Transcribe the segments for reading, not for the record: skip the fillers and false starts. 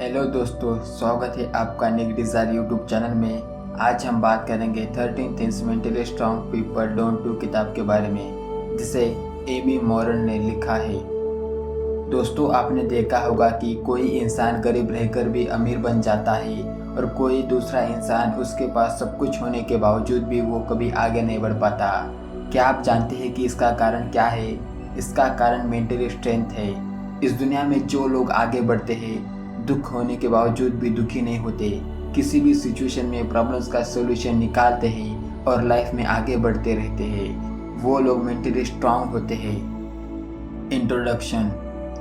Hello दोस्तों, स्वागत है आपका नेक डिज़ायर यूट्यूब चैनल में। आज हम बात करेंगे 13 things mentally strong people don't do किताब के बारे में, जिसे एमी मॉरन ने लिखा है। दोस्तों, आपने देखा होगा कि कोई इंसान गरीब रहकर भी अमीर बन जाता है और कोई दूसरा इंसान उसके पास सब कुछ होने के बावजूद भी वो कभी आगे नहीं बढ़ पाता। क्या आप जानते हैं कि इसका कारण क्या है? इसका कारण मेंटली स्ट्रेंथ है। इस दुनिया में जो लोग आगे बढ़ते हैं, दुख होने के बावजूद भी दुखी नहीं होते, किसी भी सिचुएशन में प्रॉब्लम्स का सॉल्यूशन निकालते हैं और लाइफ में आगे बढ़ते रहते हैं, वो लोग मेंटली स्ट्रांग होते हैं। इंट्रोडक्शन।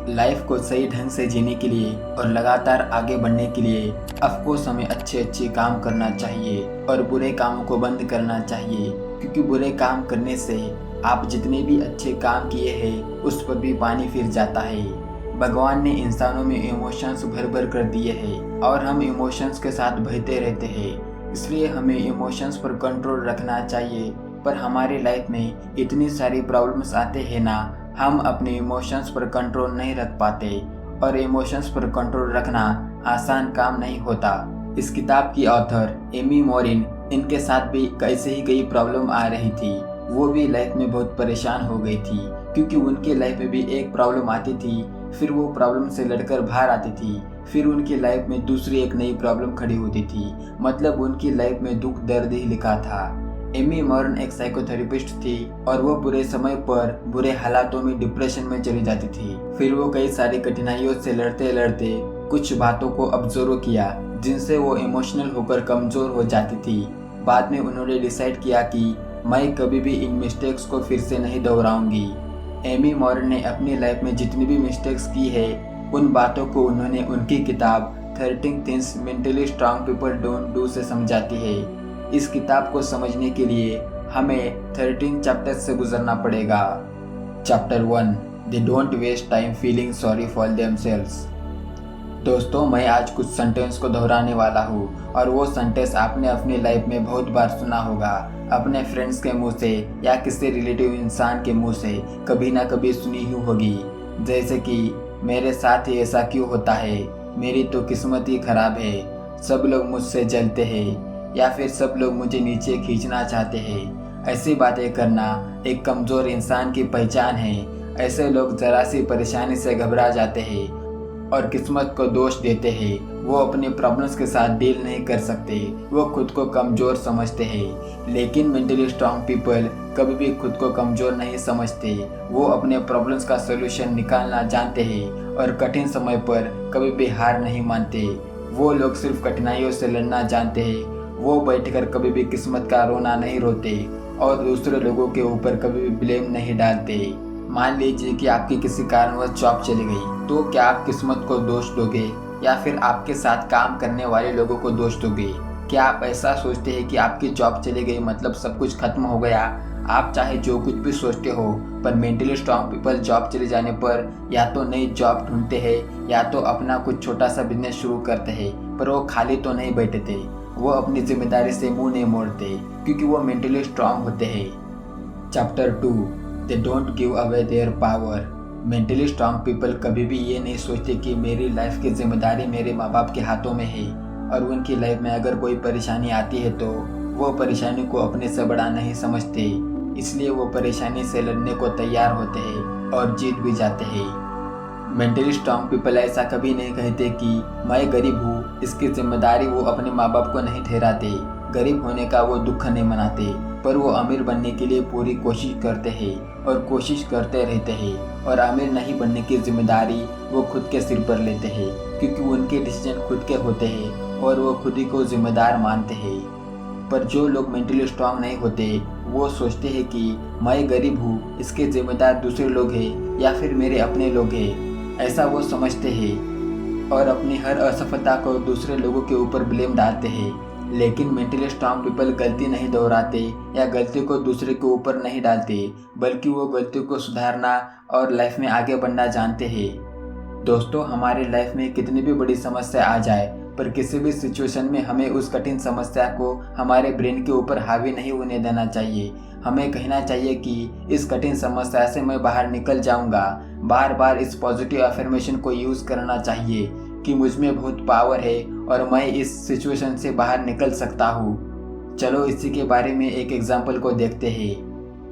लाइफ को सही ढंग से जीने के लिए और लगातार आगे बढ़ने के लिए ऑफकोर्स हमें अच्छे काम करना चाहिए और बुरे कामों को बंद करना चाहिए, क्योंकि बुरे काम करने से आप जितने भी अच्छे काम किए हैं उस पर भी पानी फिर जाता है। भगवान ने इंसानों में इमोशंस भर भर कर दिए हैं और हम इमोशंस के साथ बहते रहते हैं, इसलिए हमें इमोशंस पर कंट्रोल रखना चाहिए। पर हमारी लाइफ में इतनी सारी प्रॉब्लम्स आते हैं ना, हम अपने इमोशंस पर कंट्रोल नहीं रख पाते और इमोशंस पर कंट्रोल रखना आसान काम नहीं होता। इस किताब की ऑथर एमी मॉरिन, इनके साथ भी कैसे ही कई प्रॉब्लम आ रही थी। वो भी लाइफ में बहुत परेशान हो गई थी, क्योंकि उनके लाइफ में भी एक प्रॉब्लम आती थी, फिर वो प्रॉब्लम से लड़कर बाहर आती थी, फिर उनकी लाइफ में दूसरी एक नई प्रॉब्लम खड़ी होती थी। मतलब उनकी लाइफ में दुख दर्द ही लिखा था। एमी मॉरन एक साइकोथेरेपिस्ट थी और वो बुरे समय पर बुरे हालातों में डिप्रेशन में चली जाती थी। फिर वो कई सारी कठिनाइयों से लड़ते लड़ते कुछ बातों को ऑब्जर्व किया जिनसे वो इमोशनल होकर कमजोर हो जाती थी। बाद में उन्होंने डिसाइड किया कि मैं कभी भी इन मिस्टेक्स को फिर से नहीं दोहराऊंगी। एमी मॉरन ने अपनी लाइफ में जितनी भी मिस्टेक्स की है, उन बातों को उन्होंने उनकी किताब 13 things mentally strong people don't do से समझाती है। इस किताब को समझने के लिए हमें 13 चैप्टर्स से गुजरना पड़ेगा। Chapter 1, they don't waste time feeling sorry for themselves. दोस्तों, मैं आज कुछ सेंटेंस को दोहराने वाला हूँ और वो सेंटेंस आपने अपनी लाइफ में बहुत बार सुना होगा, अपने फ्रेंड्स के मुंह से या किसी रिलेटिव इंसान के मुंह से कभी ना कभी सुनी ही होगी। जैसे कि मेरे साथ ही ऐसा क्यों होता है, मेरी तो किस्मत ही खराब है, सब लोग मुझसे जलते हैं, या फिर सब लोग मुझे नीचे खींचना चाहते हैं। ऐसी बातें करना एक कमज़ोर इंसान की पहचान है। ऐसे लोग ज़रा सी परेशानी से घबरा जाते हैं और किस्मत को दोष देते हैं। वो अपने प्रॉब्लम्स के साथ डील नहीं कर सकते, वो खुद को कमज़ोर समझते हैं। लेकिन मेंटली स्ट्रांग पीपल कभी भी खुद को कमज़ोर नहीं समझते। वो अपने प्रॉब्लम्स का सलूशन निकालना जानते हैं और कठिन समय पर कभी भी हार नहीं मानते। वो लोग सिर्फ कठिनाइयों से लड़ना जानते हैं। वो बैठकर कभी भी किस्मत का रोना नहीं रोते और दूसरे लोगों के ऊपर कभी भी ब्लेम नहीं डालते। मान लीजिए कि आपकी किसी कारणवश जॉब चली गई, तो क्या आप किस्मत को दोष दोगे या फिर आपके साथ काम करने वाले लोगों को दोष दोगे? क्या आप ऐसा सोचते हैं कि आपकी जॉब चली गई मतलब सब कुछ खत्म हो गया? आप चाहे जो कुछ भी सोचते हो, पर मेंटली स्ट्रांग पीपल जॉब चले जाने पर या तो नई जॉब ढूंढते हैं या तो अपना कुछ छोटा सा बिजनेस शुरू करते हैं, पर वो खाली तो नहीं बैठते। वो अपनी जिम्मेदारी से मुंह नहीं मोड़ते, क्योंकि वो मेंटली स्ट्रांग होते हैं। Chapter 2, they don't give away their power. Mentally strong people कभी भी ये नहीं सोचते कि मेरी लाइफ की जिम्मेदारी मेरे माँ बाप के हाथों में है, और उनकी लाइफ में अगर कोई परेशानी आती है तो वो परेशानी को अपने से बड़ा नहीं समझते, इसलिए वो परेशानी से लड़ने को तैयार होते हैं और जीत भी जाते हैं। मेंटली स्ट्रांग पीपल ऐसा कभी नहीं कहते कि मैं गरीब हूँ, इसकी जिम्मेदारी वो अपने माँ बाप को नहीं ठहराते। गरीब होने का वो दुख नहीं मनाते, पर वो अमीर बनने के लिए पूरी कोशिश करते हैं और कोशिश करते रहते हैं, और अमीर नहीं बनने की जिम्मेदारी वो खुद के सिर पर लेते हैं, क्योंकि उनके डिसीजन खुद के होते हैं और वो खुद ही को जिम्मेदार मानते हैं। पर जो लोग मेंटली स्ट्रांग नहीं होते, वो सोचते हैं कि मैं गरीब हूँ, इसके जिम्मेदार दूसरे लोग हैं या फिर मेरे अपने लोग हैं, ऐसा वो समझते हैं और अपनी हर असफलता को दूसरे लोगों के ऊपर ब्लेम डालते हैं। लेकिन मेंटली स्ट्रांग पीपल गलती नहीं दोहराते या गलती को दूसरे के ऊपर नहीं डालते, बल्कि वो गलती को सुधारना और लाइफ में आगे बढ़ना जानते हैं। दोस्तों, हमारी लाइफ में कितनी भी बड़ी समस्या आ जाए, पर किसी भी सिचुएशन में हमें उस कठिन समस्या को हमारे ब्रेन के ऊपर हावी नहीं होने देना चाहिए। हमें कहना चाहिए कि इस कठिन समस्या से मैं बाहर निकल जाऊंगा। बार बार इस पॉजिटिव अफर्मेशन को यूज़ करना चाहिए, कि मुझ में बहुत पावर है और मैं इस सिचुएशन से बाहर निकल सकता हूँ। चलो इसी के बारे में एक एग्जाम्पल को देखते हैं।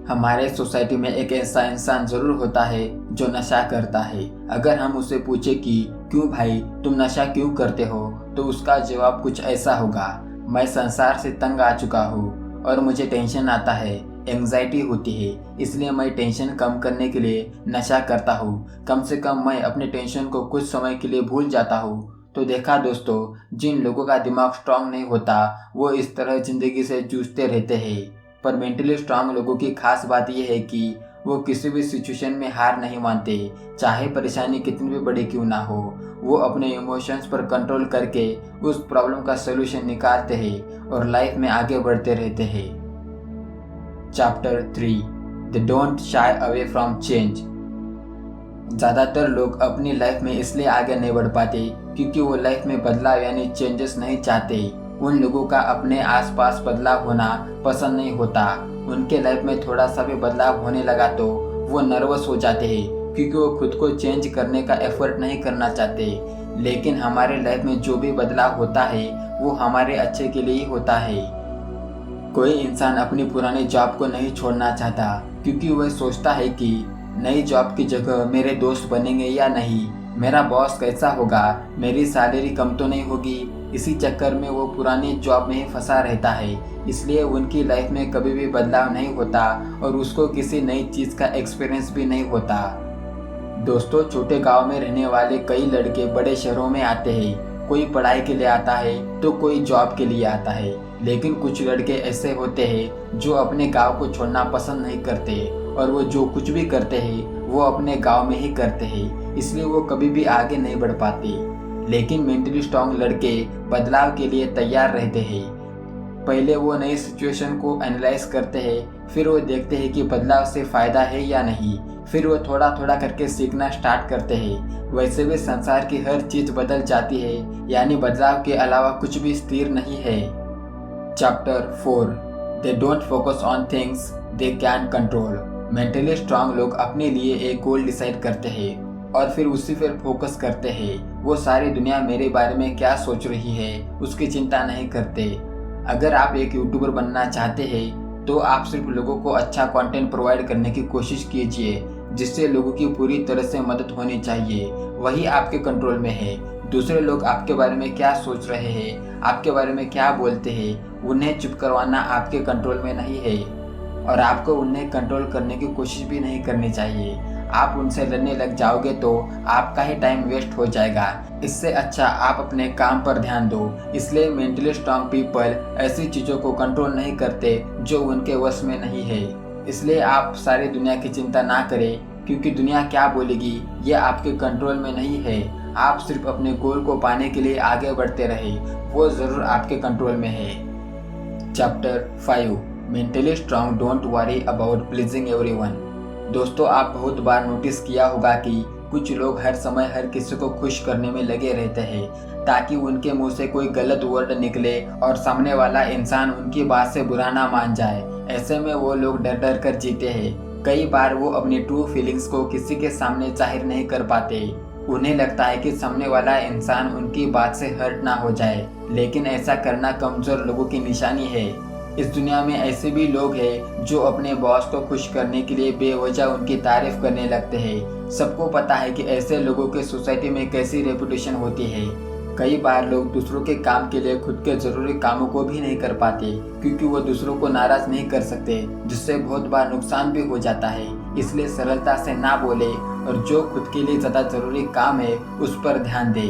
हमारे सोसाइटी में एक ऐसा इंसान जरूर होता है जो नशा करता है। अगर हम उसे पूछे कि क्यों भाई तुम नशा क्यों करते हो, तो उसका जवाब कुछ ऐसा होगा, मैं संसार से तंग आ चुका हूँ और मुझे टेंशन आता है, एंग्जाइटी होती है, इसलिए मैं टेंशन कम करने के लिए नशा करता हूँ। कम से कम मैं अपने टेंशन को कुछ समय के लिए भूल जाता हूँ। तो देखा दोस्तों, जिन लोगों का दिमाग स्ट्रांग नहीं होता वो इस तरह जिंदगी से जूझते रहते हैं। पर मेंटली स्ट्रांग लोगों की खास बात यह है कि वो किसी भी सिचुएशन में हार नहीं मानते, चाहे परेशानी कितनी भी बड़ी क्यों ना हो। वो अपने इमोशंस पर कंट्रोल करके उस प्रॉब्लम का सलूशन निकालते हैं और लाइफ में आगे बढ़ते रहते हैं। Chapter 3, they don't shy away from change. ज़्यादातर लोग अपनी लाइफ में इसलिए आगे नहीं बढ़ पाते क्योंकि वो लाइफ में बदलाव यानी चेंजेस नहीं चाहते। उन लोगों का अपने आसपास बदलाव होना पसंद नहीं होता। उनके लाइफ में थोड़ा सा भी बदलाव होने लगा तो वो नर्वस हो जाते हैं क्योंकि वो खुद को चेंज करने का एफर्ट नहीं करना चाहते। लेकिन हमारे लाइफ में जो भी बदलाव होता है वो हमारे अच्छे के लिए ही होता है। कोई इंसान अपनी पुरानी जॉब को नहीं छोड़ना चाहता क्योंकि वह सोचता है कि नई जॉब की जगह मेरे दोस्त बनेंगे या नहीं, मेरा बॉस कैसा होगा, मेरी सैलरी कम तो नहीं होगी। इसी चक्कर में वो पुरानी जॉब में ही फंसा रहता है। इसलिए उनकी लाइफ में कभी भी बदलाव नहीं होता और उसको किसी नई चीज़ का एक्सपीरियंस भी नहीं होता। दोस्तों, छोटे गांव में रहने वाले कई लड़के बड़े शहरों में आते हैं। कोई पढ़ाई के लिए आता है तो कोई जॉब के लिए आता है। लेकिन कुछ लड़के ऐसे होते हैं जो अपने गांव को छोड़ना पसंद नहीं करते और वो जो कुछ भी करते हैं वो अपने गांव में ही करते हैं, इसलिए वो कभी भी आगे नहीं बढ़ पाते। लेकिन मेंटली स्ट्रांग लड़के बदलाव के लिए तैयार रहते हैं। पहले वो नई सिचुएशन को एनालाइज करते हैं, फिर वो देखते हैं कि बदलाव से फ़ायदा है या नहीं, फिर वो थोड़ा थोड़ा करके सीखना स्टार्ट करते हैं। वैसे भी संसार की हर चीज़ बदल जाती है, यानी बदलाव के अलावा कुछ भी स्थिर नहीं है। Chapter 4, they don't focus on things they can control. Mentally strong लोग अपने लिए एक गोल डिसाइड करते हैं और फिर उसी पर फोकस करते हैं। वो सारी दुनिया मेरे बारे में क्या सोच रही है उसकी चिंता नहीं करते। अगर आप एक यूट्यूबर बनना चाहते हैं तो आप सिर्फ लोगों को अच्छा कंटेंट प्रोवाइड करने की कोशिश कीजिए जिससे लोगों की पूरी तरह से मदद होनी चाहिए, वही आपके कंट्रोल में है। दूसरे लोग आपके बारे में क्या सोच रहे हैं, आपके बारे में क्या बोलते हैं, उन्हें चुप करवाना आपके कंट्रोल में नहीं है और आपको उन्हें कंट्रोल करने की कोशिश भी नहीं करनी चाहिए। आप उनसे लड़ने लग जाओगे तो आपका ही टाइम वेस्ट हो जाएगा। इससे अच्छा आप अपने काम पर ध्यान दो। इसलिए मेंटली स्ट्रांग पीपल ऐसी चीज़ों को कंट्रोल नहीं करते जो उनके वश में नहीं है। इसलिए आप सारी दुनिया की चिंता ना करें क्योंकि दुनिया क्या बोलेगी ये आपके कंट्रोल में नहीं है। आप सिर्फ अपने गोल को पाने के लिए आगे बढ़ते रहे, वो ज़रूर आपके कंट्रोल में है। Chapter 5, mentally strong don't worry about pleasing everyone. दोस्तों, आप बहुत बार नोटिस किया होगा कि कुछ लोग हर समय हर किसी को खुश करने में लगे रहते हैं ताकि उनके मुंह से कोई गलत वर्ड निकले और सामने वाला इंसान उनकी बात से बुरा ना मान जाए। ऐसे में वो लोग डर डर कर जीते हैं। कई बार वो अपनी ट्रू फीलिंग्स को किसी के सामने जाहिर नहीं कर पाते। उन्हें लगता है कि सामने वाला इंसान उनकी बात से हर्ट ना हो जाए, लेकिन ऐसा करना कमजोर लोगों की निशानी है। इस दुनिया में ऐसे भी लोग हैं जो अपने बॉस को खुश करने के लिए बेवजह उनकी तारीफ करने लगते हैं। सबको पता है कि ऐसे लोगों के सोसाइटी में कैसी रेपुटेशन होती है। कई बार लोग दूसरों के काम के लिए खुद के ज़रूरी कामों को भी नहीं कर पाते क्योंकि वो दूसरों को नाराज़ नहीं कर सकते, जिससे बहुत बार नुकसान भी हो जाता है। इसलिए सरलता से ना बोले और जो खुद के लिए ज़्यादा ज़रूरी काम है उस पर ध्यान दे।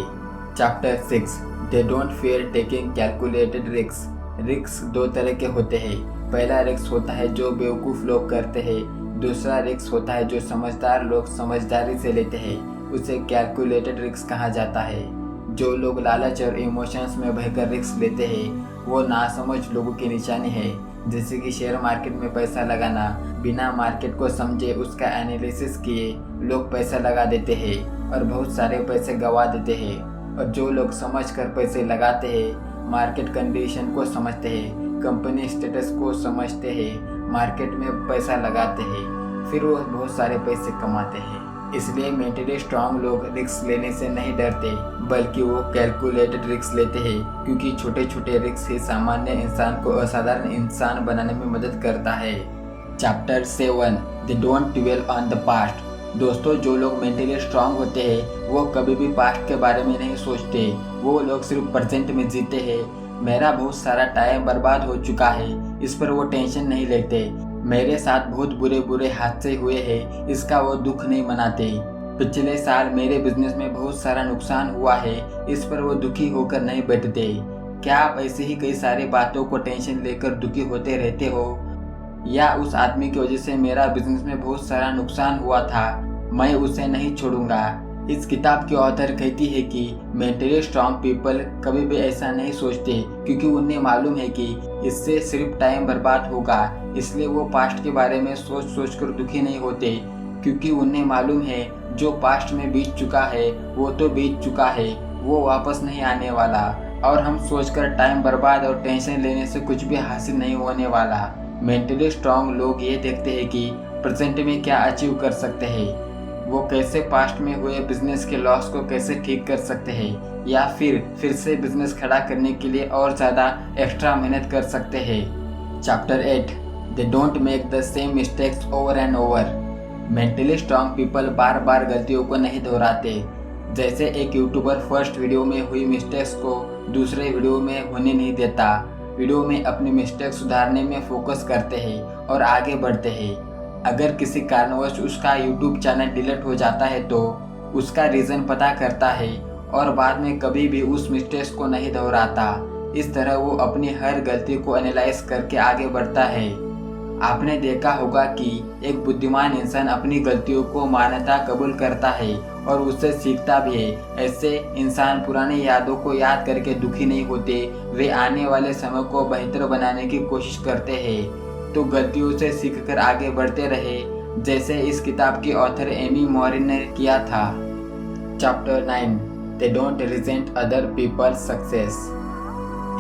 Chapter 6, they don't fear taking calculated risk. Risk दो तरह के होते हैं। पहला रिस्क होता है जो बेवकूफ़ लोग करते हैं, दूसरा रिस्क होता है जो समझदार लोग समझदारी से लेते हैं। उसे कैलकुलेटेड रिस्क कहा जाता है। जो लोग लालच और इमोशंस में बहकर रिस्क लेते हैं वो नासमझ लोगों की निशानी है। जैसे कि शेयर मार्केट में पैसा लगाना, बिना मार्केट को समझे उसका एनालिसिस किए लोग पैसा लगा देते हैं और बहुत सारे पैसे गंवा देते हैं। और जो लोग समझकर पैसे लगाते हैं, मार्केट कंडीशन को समझते हैं, कंपनी स्टेटस को समझते हैं, मार्केट में पैसा लगाते हैं, फिर वो बहुत सारे पैसे कमाते हैं। इसलिए मेंटली स्ट्रांग लोग रिस्क लेने से नहीं डरते, बल्कि वो कैलकुलेटेड रिस्क लेते हैं, क्योंकि छोटे छोटे रिस्क ही सामान्य इंसान को असाधारण इंसान बनाने में मदद करता है। Chapter 7 they don't dwell on the past. दोस्तों, जो लोग मेंटली स्ट्रांग होते हैं वो कभी भी पास्ट के बारे में नहीं सोचते, वो लोग सिर्फ प्रेजेंट में जीते हैं। मेरा बहुत सारा टाइम बर्बाद हो चुका है, इस पर वो टेंशन नहीं लेते। मेरे साथ बहुत बुरे बुरे हादसे हुए हैं, इसका वो दुख नहीं मनाते। पिछले साल मेरे बिजनेस में बहुत सारा नुकसान हुआ है, इस पर वो दुखी होकर नहीं बैठते। क्या आप ऐसे ही कई सारी बातों को टेंशन लेकर दुखी होते रहते हो? या उस आदमी की वजह से मेरा बिजनेस में बहुत सारा नुकसान हुआ था, मैं उसे नहीं छोड़ूंगा। इस किताब की ऑथर कहती है कि मेंटली स्ट्रांग पीपल कभी भी ऐसा नहीं सोचते, क्योंकि उन्हें मालूम है कि इससे सिर्फ टाइम बर्बाद होगा। इसलिए वो पास्ट के बारे में सोच सोच कर दुखी नहीं होते, क्योंकि उन्हें मालूम है जो पास्ट में बीत चुका है वो तो बीत चुका है, वो वापस नहीं आने वाला। और हम सोचकर टाइम बर्बाद और टेंशन लेने से कुछ भी हासिल नहीं होने वाला। मेंटली स्ट्रांग लोग ये देखते हैं कि प्रेजेंट में क्या अचीव कर सकते हैं, वो कैसे पास्ट में हुए बिजनेस के लॉस को कैसे ठीक कर सकते हैं, या फिर से बिजनेस खड़ा करने के लिए और ज़्यादा एक्स्ट्रा मेहनत कर सकते हैं। Chapter 8 they don't make the same mistakes over and over. Mentally strong people बार बार गलतियों को नहीं दोहराते। जैसे एक यूट्यूबर फर्स्ट वीडियो में हुई मिस्टेक्स को दूसरे वीडियो में होने नहीं देता, वीडियो में अपनी मिस्टेक सुधारने में फोकस करते हैं और आगे बढ़ते हैं। अगर किसी कारणवश उसका यूट्यूब चैनल डिलीट हो जाता है तो उसका रीज़न पता करता है और बाद में कभी भी उस मिस्टेक्स को नहीं दोहराता। इस तरह वो अपनी हर गलती को एनालाइज करके आगे बढ़ता है। आपने देखा होगा कि एक बुद्धिमान इंसान अपनी गलतियों को मान्यता कबूल करता है और उससे सीखता भी है। ऐसे इंसान पुरानी यादों को याद करके दुखी नहीं होते, वे आने वाले समय को बेहतर बनाने की कोशिश करते हैं। तो गलतियों से सीखकर आगे बढ़ते रहे, जैसे इस किताब की ऑथर एमी मोरिन ने किया था। Chapter 9 they don't resent other people's success.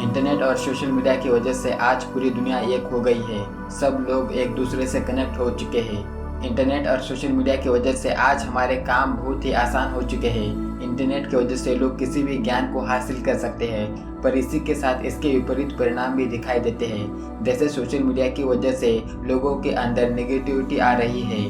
Internet और सोशल मीडिया की वजह से आज पूरी दुनिया एक हो गई है। सब लोग एक दूसरे से कनेक्ट हो चुके हैं। इंटरनेट और सोशल मीडिया की वजह से आज हमारे काम बहुत ही आसान हो चुके हैं। इंटरनेट की वजह से लोग किसी भी ज्ञान को हासिल कर सकते हैं, पर इसी के साथ इसके विपरीत परिणाम भी दिखाई देते हैं। जैसे सोशल मीडिया की वजह से लोगों के अंदर नेगेटिविटी आ रही है।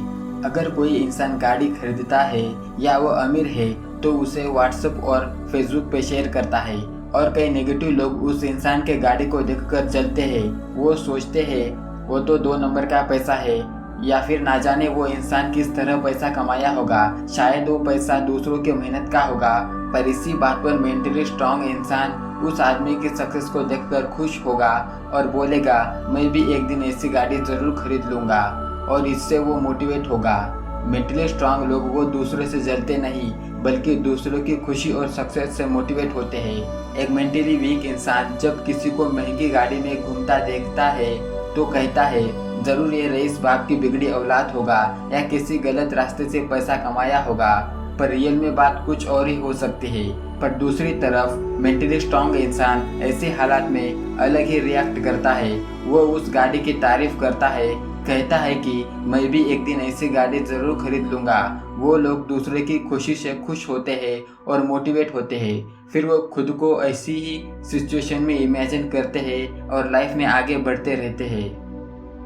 अगर कोई इंसान गाड़ी खरीदता है या वो अमीर है तो उसे व्हाट्सएप और फेसबुक पे शेयर करता है, और कई नेगेटिव लोग उस इंसान के गाड़ी को देखकर चलते हैं। वो सोचते हैं वो तो 2 नंबर का पैसा है, या फिर ना जाने वो इंसान किस तरह पैसा कमाया होगा, शायद वो पैसा दूसरों की मेहनत का होगा। पर इसी बात पर मेंटली स्ट्रांग इंसान उस आदमी की सक्सेस को देखकर खुश होगा और बोलेगा मैं भी एक दिन ऐसी गाड़ी जरूर खरीद लूँगा, और इससे वो मोटिवेट होगा। मेंटली स्ट्रांग लोग वो दूसरों से जलते नहीं, बल्कि दूसरों की खुशी और सक्सेस से मोटिवेट होते हैं। एक मेंटली वीक इंसान जब किसी को महंगी गाड़ी में घूमता देखता है तो कहता है जरूर ये रईस बाप की बिगड़ी औलाद होगा या किसी गलत रास्ते से पैसा कमाया होगा, पर रियल में बात कुछ और ही हो सकती है। पर दूसरी तरफ मेंटली स्ट्रांग इंसान ऐसे हालात में अलग ही रिएक्ट करता है। वो उस गाड़ी की तारीफ करता है, कहता है कि मैं भी एक दिन ऐसी गाड़ी जरूर खरीद लूँगा। वो लोग दूसरे की खुशी से खुश होते हैं और मोटिवेट होते हैं। फिर वो खुद को ऐसी ही सिचुएशन में इमेजिन करते हैं और लाइफ में आगे बढ़ते रहते हैं।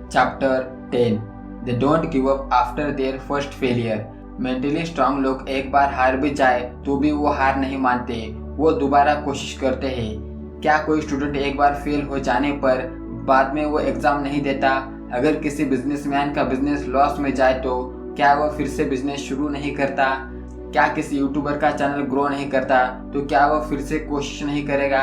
Chapter 10 they don't give up after their first failure. Mentally strong लोग एक बार हार भी जाए तो भी वो हार नहीं मानते, वो दोबारा कोशिश करते हैं। क्या कोई स्टूडेंट एक बार फेल हो जाने पर बाद में वो एग्ज़ाम नहीं देता? अगर किसी बिजनेसमैन का बिजनेस लॉस में जाए तो क्या वो फिर से बिजनेस शुरू नहीं करता? क्या किसी यूट्यूबर का चैनल ग्रो नहीं करता तो क्या वो फिर से कोशिश नहीं करेगा?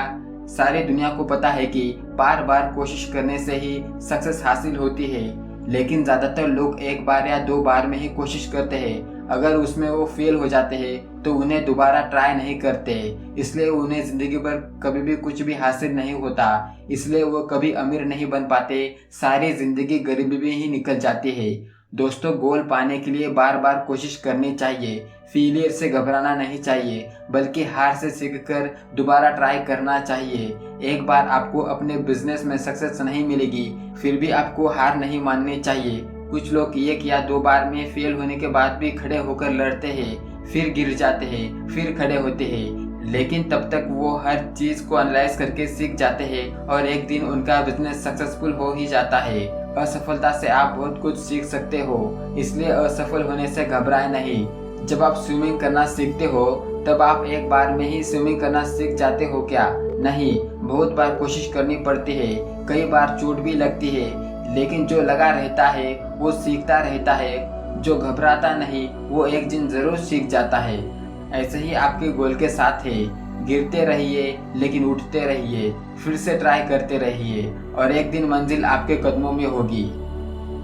सारी दुनिया को पता है कि बार बार कोशिश करने से ही सक्सेस हासिल होती है, लेकिन ज़्यादातर लोग एक बार या 2 बार में ही कोशिश करते हैं। अगर उसमें वो फेल हो जाते हैं तो उन्हें दोबारा ट्राई नहीं करते, इसलिए उन्हें ज़िंदगी भर कभी भी कुछ भी हासिल नहीं होता। इसलिए वो कभी अमीर नहीं बन पाते, सारी ज़िंदगी गरीबी में ही निकल जाती है। दोस्तों, गोल पाने के लिए बार बार कोशिश करनी चाहिए। फेलियर से घबराना नहीं चाहिए, बल्कि हार से सीखकर दोबारा ट्राई करना चाहिए। एक बार आपको अपने बिजनेस में सक्सेस नहीं मिलेगी, फिर भी आपको हार नहीं माननी चाहिए। कुछ लोग एक या दो बार में फेल होने के बाद भी खड़े होकर लड़ते हैं, फिर गिर जाते हैं, फिर खड़े होते हैं, लेकिन तब तक वो हर चीज को एनालाइज करके सीख जाते हैं और एक दिन उनका बिजनेस सक्सेसफुल हो ही जाता है। असफलता से आप बहुत कुछ सीख सकते हो, इसलिए असफल होने से घबराए नहीं। जब आप स्विमिंग करना सीखते हो तब आप एक बार में ही स्विमिंग करना सीख जाते हो क्या? नहीं, बहुत बार कोशिश करनी पड़ती है, कई बार चोट भी लगती है, लेकिन जो लगा रहता है वो सीखता रहता है। जो घबराता नहीं वो एक दिन जरूर सीख जाता है। ऐसे ही आपके गोल के साथ है, गिरते रहिए लेकिन उठते रहिए, फिर से ट्राई करते रहिए और एक दिन मंजिल आपके कदमों में होगी।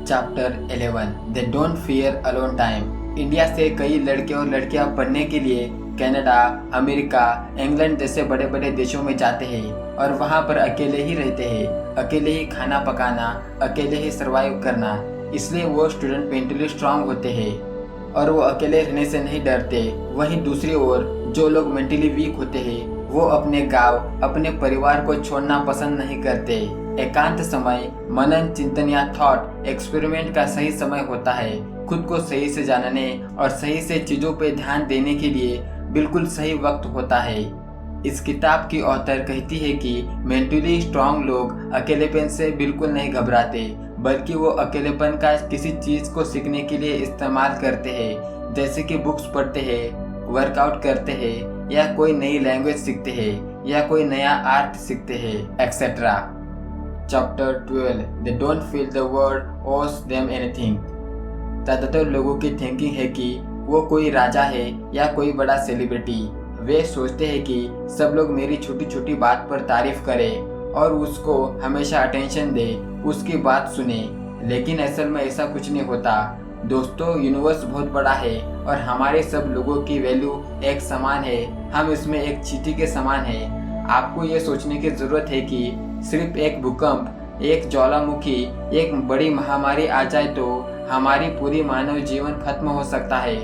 Chapter 11 they don't fear alone time. India से कई लड़के और लड़कियां पढ़ने के लिए कनाडा, अमेरिका, इंग्लैंड जैसे बड़े बड़े देशों में जाते हैं और वहां पर अकेले ही रहते हैं, अकेले ही खाना पकाना, अकेले ही सर्वाइव करना। इसलिए वो स्टूडेंट मेंटली स्ट्रांग होते हैं और वो अकेले रहने से नहीं डरते। वहीं दूसरी ओर जो लोग मेंटली वीक होते हैं वो अपने गांव, अपने परिवार को छोड़ना पसंद नहीं करते। एकांत समय मनन, चिंतन या थॉट एक्सपेरिमेंट का सही समय होता है। खुद को सही से जानने और सही से चीजों पे ध्यान देने के लिए बिल्कुल सही वक्त होता है। इस किताब की ऑथर कहती है कि मेंटली स्ट्रांग लोग अकेलेपन से बिल्कुल नहीं घबराते, बल्कि वो अकेलेपन का किसी चीज को सीखने के लिए इस्तेमाल करते हैं, जैसे कि बुक्स पढ़ते हैं, वर्कआउट करते हैं, या कोई नई लैंग्वेज सीखते हैं, या कोई नया आर्ट सीखते हैं, etcetera. Chapter 12 they don't feel the world ओस देम एनीथिंग। ज्यादातर लोगों की थिंकिंग है कि वो कोई राजा है या कोई बड़ा सेलिब्रिटी। वे सोचते हैं कि सब लोग मेरी छोटी छोटी बात पर तारीफ करें और उसको हमेशा अटेंशन दे, उसकी बात सुने, लेकिन असल में ऐसा कुछ नहीं होता। दोस्तों, यूनिवर्स बहुत बड़ा है और हमारे सब लोगों की वैल्यू एक समान है। हम इसमें एक चींटी के समान है। आपको ये सोचने की जरूरत है कि सिर्फ एक भूकंप, एक ज्वालामुखी, एक बड़ी महामारी आ जाए तो हमारी पूरी मानव जीवन खत्म हो सकता है।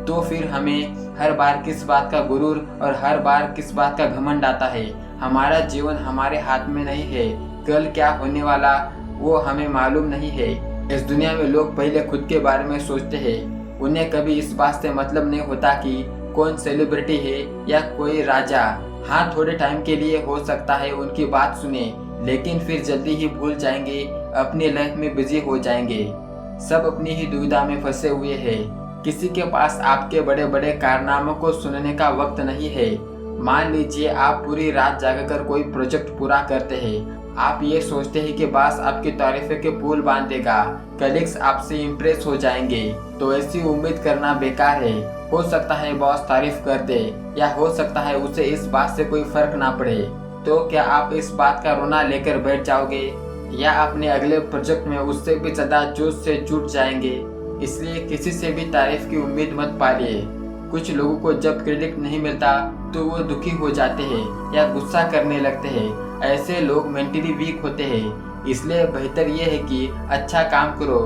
तो फिर हमें हर बार किस बात का गुरूर और हर बार किस बात का घमंड आता है? हमारा जीवन हमारे हाथ में नहीं है। कल क्या होने वाला वो हमें मालूम नहीं है। इस दुनिया में लोग पहले खुद के बारे में सोचते हैं। उन्हें कभी इस बात से मतलब नहीं होता कि कौन सेलिब्रिटी है या कोई राजा। हाँ, थोड़े टाइम के लिए हो सकता है उनकी बात सुने, लेकिन फिर जल्दी ही भूल जाएंगे, अपनी लाइफ में बिजी हो जाएंगे। सब अपनी ही दुविधा में फंसे हुए हैं। किसी के पास आपके बड़े बड़े कारनामों को सुनने का वक्त नहीं है। मान लीजिए आप पूरी रात जागकर कोई प्रोजेक्ट पूरा करते हैं। आप ये सोचते हैं कि बॉस आपकी तारीफें के पुल बांध देगा, कलीग्स आपसे इम्प्रेस हो जाएंगे, तो ऐसी उम्मीद करना बेकार है। हो सकता है बॉस तारीफ कर दे, या हो सकता है उसे इस बात से कोई फर्क ना पड़े। तो क्या आप इस बात का रोना लेकर बैठ जाओगे, या अपने अगले प्रोजेक्ट में उससे भी ज्यादा जोश से जुट जाएंगे? इसलिए किसी से भी तारीफ की उम्मीद मत पालिए। कुछ लोगों को जब क्रेडिट नहीं मिलता तो वो दुखी हो जाते हैं या गुस्सा करने लगते हैं। ऐसे लोग मेंटली वीक होते हैं। इसलिए बेहतर ये है कि अच्छा काम करो।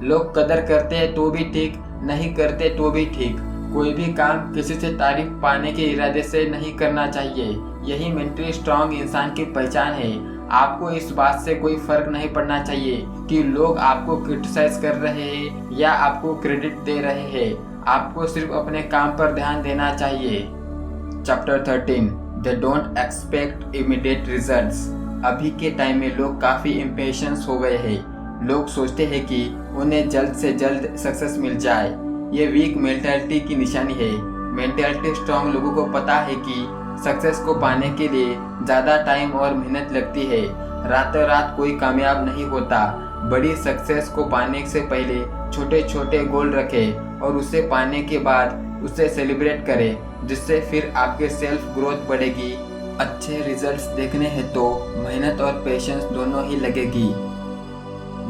लोग कदर करते हैं तो भी ठीक, नहीं करते तो भी ठीक। कोई भी काम किसी से तारीफ पाने के इरादे से नहीं करना चाहिए। यही मेंटली स्ट्रांग इंसान की पहचान है। आपको इस बात से कोई फर्क नहीं पड़ना चाहिए कि लोग आपको क्रिटिसाइज कर रहे हैं या आपको क्रेडिट दे रहे हैं। आपको सिर्फ अपने काम पर ध्यान देना चाहिए। Chapter 13 they don't expect immediate results. अभी के टाइम में लोग काफ़ी इम्पेशंस हो गए हैं। लोग सोचते हैं कि उन्हें जल्द से जल्द सक्सेस मिल जाए। ये वीक मेंटालिटी की निशानी है। मेंटालिटी स्ट्रांग लोगों को पता है कि सक्सेस को पाने के लिए ज़्यादा टाइम और मेहनत लगती है। रातों रात कोई कामयाब नहीं होता। बड़ी सक्सेस को पाने से पहले छोटे छोटे गोल रखें और उसे पाने के बाद उसे सेलिब्रेट करें, जिससे फिर आपके सेल्फ ग्रोथ बढ़ेगी। अच्छे रिजल्ट्स देखने हैं तो मेहनत और पेशेंस दोनों ही लगेगी।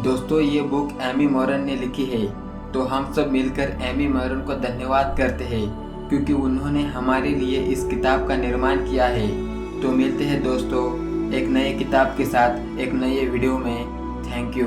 दोस्तों, ये बुक एमी मोरन ने लिखी है, तो हम सब मिलकर एमी मोरन को धन्यवाद करते हैं, क्योंकि उन्होंने हमारे लिए इस किताब का निर्माण किया है। तो मिलते हैं दोस्तों एक नए किताब के साथ एक नए वीडियो में। Thank you.